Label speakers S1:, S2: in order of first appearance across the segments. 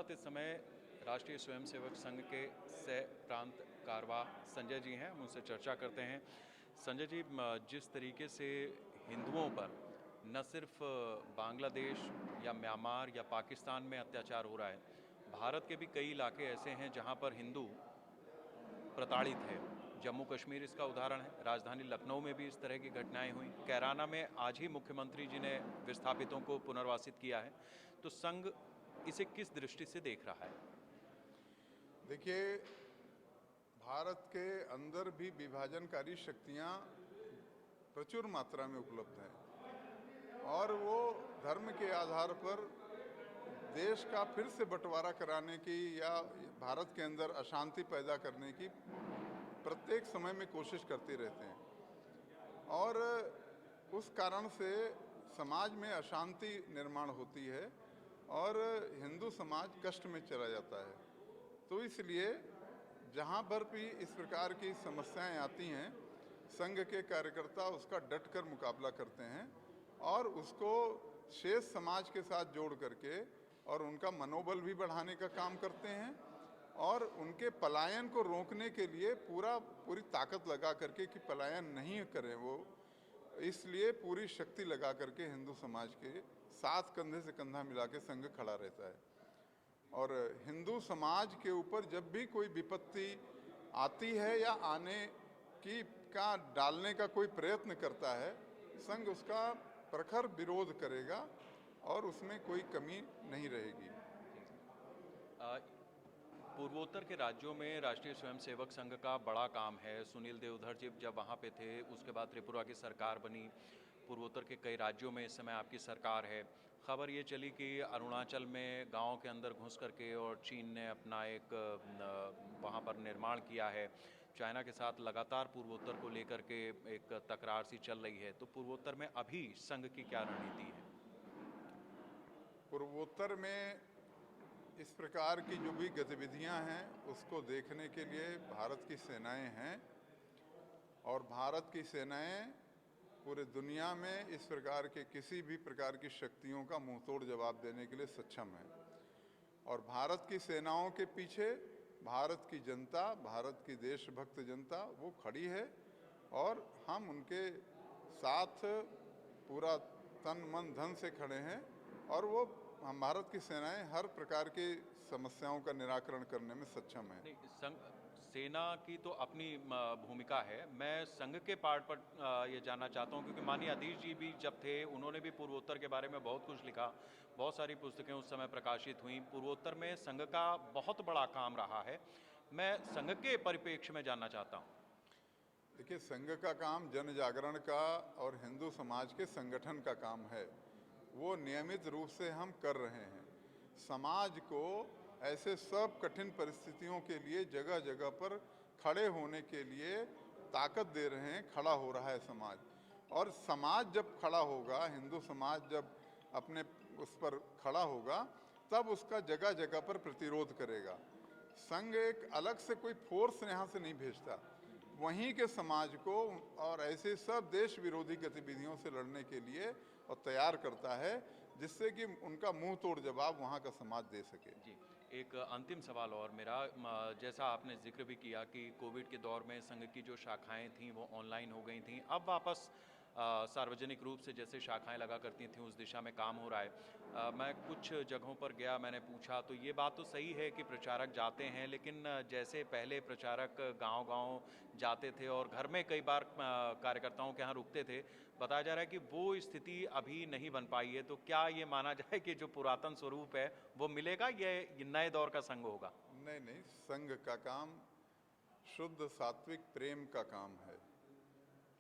S1: साथ इस समय राष्ट्रीय स्वयंसेवक संघ के सह प्रांत कारवा संजय जी हैं, हम उनसे चर्चा करते हैं। संजय जी, जिस तरीके से हिंदुओं पर न सिर्फ बांग्लादेश या म्यांमार या पाकिस्तान में अत्याचार हो रहा है, भारत के भी कई इलाके ऐसे हैं जहां पर हिंदू प्रताड़ित है। जम्मू कश्मीर इसका उदाहरण है। राजधानी लखनऊ में भी इस तरह की घटनाएं हुई। कैराना में आज ही मुख्यमंत्री जी ने विस्थापितों को पुनर्वासित किया है। तो संघ इसे किस दृष्टि से देख रहा है?
S2: देखिए, भारत के अंदर भी विभाजनकारी शक्तियां प्रचुर मात्रा में उपलब्ध हैं और वो धर्म के आधार पर देश का फिर से बंटवारा कराने की या भारत के अंदर अशांति पैदा करने की प्रत्येक समय में कोशिश करते रहते हैं और उस कारण से समाज में अशांति निर्माण होती है और हिंदू समाज कष्ट में चला जाता है। तो इसलिए जहाँ पर भी इस प्रकार की समस्याएं आती हैं, संघ के कार्यकर्ता उसका डटकर मुकाबला करते हैं और उसको शेष समाज के साथ जोड़ करके और उनका मनोबल भी बढ़ाने का काम करते हैं और उनके पलायन को रोकने के लिए पूरी ताकत लगा करके कि पलायन नहीं करें वो, इसलिए पूरी शक्ति लगा करके हिंदू समाज के साथ कंधे से कंधा मिला के संघ खड़ा रहता है। और हिंदू समाज के ऊपर जब भी कोई विपत्ति आती है या आने की का डालने का कोई प्रयत्न करता है, संघ उसका प्रखर विरोध करेगा और उसमें कोई कमी नहीं रहेगी।
S1: पूर्वोत्तर के राज्यों में राष्ट्रीय स्वयंसेवक संघ का बड़ा काम है। सुनील देवधर जी जब वहाँ पे थे, उसके बाद त्रिपुरा की सरकार बनी। पूर्वोत्तर के कई राज्यों में इस समय आपकी सरकार है। खबर ये चली कि अरुणाचल में गांव के अंदर घुस करके और चीन ने अपना एक वहाँ पर निर्माण किया है। चाइना के साथ लगातार पूर्वोत्तर को लेकर के एक तकरार सी चल रही है। तो पूर्वोत्तर में अभी संघ की क्या रणनीति है?
S2: पूर्वोत्तर में इस प्रकार की जो भी गतिविधियां हैं उसको देखने के लिए भारत की सेनाएं हैं और भारत की सेनाएं पूरे दुनिया में इस प्रकार के किसी भी प्रकार की शक्तियों का मुंहतोड़ जवाब देने के लिए सक्षम है। और भारत की सेनाओं के पीछे भारत की जनता, भारत की देशभक्त जनता वो खड़ी है और हम उनके साथ पूरा तन मन धन से खड़े हैं और वो हम भारत की सेनाएं हर प्रकार की समस्याओं का निराकरण करने में सक्षम है।
S1: नहीं, संघ सेना की तो अपनी भूमिका है। मैं संघ के पार्ट पर ये जानना चाहता हूँ, क्योंकि माननीय अधीश जी भी जब थे, उन्होंने भी पूर्वोत्तर के बारे में बहुत कुछ लिखा। बहुत सारी पुस्तकें उस समय प्रकाशित हुई। पूर्वोत्तर में संघ का बहुत बड़ा काम रहा है। मैं संघ के परिप्रेक्ष्य में जानना चाहता हूँ।
S2: देखिए, संघ का काम जन जागरण का और हिंदू समाज के संगठन का काम है। वो नियमित रूप से हम कर रहे हैं। समाज को ऐसे सब कठिन परिस्थितियों के लिए जगह जगह पर खड़े होने के लिए ताकत दे रहे हैं, खड़ा हो रहा है समाज। और समाज जब खड़ा होगा, हिंदू समाज जब अपने उस पर खड़ा होगा, तब उसका जगह जगह पर प्रतिरोध करेगा। संघ एक अलग से कोई फोर्स यहाँ से नहीं भेजता, वहीं के समाज को और ऐसे सब देश विरोधी गतिविधियों से लड़ने के लिए और तैयार करता है, जिससे कि उनका मुंह तोड़ जवाब वहाँ का समाज दे सके।
S1: जी, एक अंतिम सवाल और मेरा, जैसा आपने जिक्र भी किया कि कोविड के दौर में संघ की जो शाखाएं थीं वो ऑनलाइन हो गई थीं। अब वापस सार्वजनिक रूप से जैसे शाखाएं लगा करती थीं, उस दिशा में काम हो रहा है। मैं कुछ जगहों पर गया, मैंने पूछा, तो ये बात तो सही है कि प्रचारक जाते हैं, लेकिन जैसे पहले प्रचारक गांव-गांव जाते थे और घर में कई बार कार्यकर्ताओं के यहाँ रुकते थे, बताया जा रहा है कि वो स्थिति अभी नहीं बन पाई है। तो क्या ये माना जाए कि जो पुरातन स्वरूप है वो मिलेगा, ये नए दौर का संघ होगा?
S2: नहीं नहीं, संघ का काम शुद्ध सात्विक प्रेम का काम है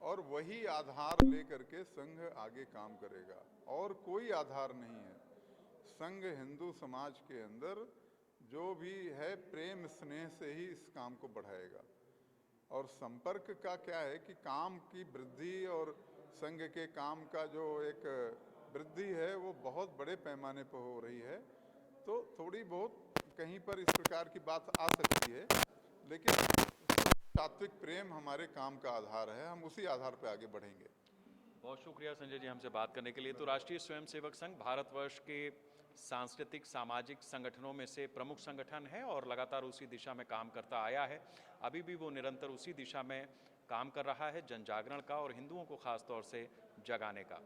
S2: और वही आधार लेकर के संघ आगे काम करेगा और कोई आधार नहीं है। संघ हिंदू समाज के अंदर जो भी है प्रेम स्नेह से ही इस काम को बढ़ाएगा। और संपर्क का क्या है कि काम की वृद्धि और संघ के काम का जो एक वृद्धि है वो बहुत बड़े पैमाने पर हो रही है। तो थोड़ी बहुत कहीं पर इस प्रकार की बात आ सकती है, लेकिन सात्विक प्रेम हमारे काम का आधार है, हम उसी आधार पर आगे बढ़ेंगे।
S1: बहुत शुक्रिया संजय जी हमसे बात करने के लिए। तो राष्ट्रीय स्वयंसेवक संघ भारतवर्ष के सांस्कृतिक सामाजिक संगठनों में से प्रमुख संगठन है और लगातार उसी दिशा में काम करता आया है। अभी भी वो निरंतर उसी दिशा में काम कर रहा है, जन जागरण का और हिंदुओं को खास तौर से जगाने का।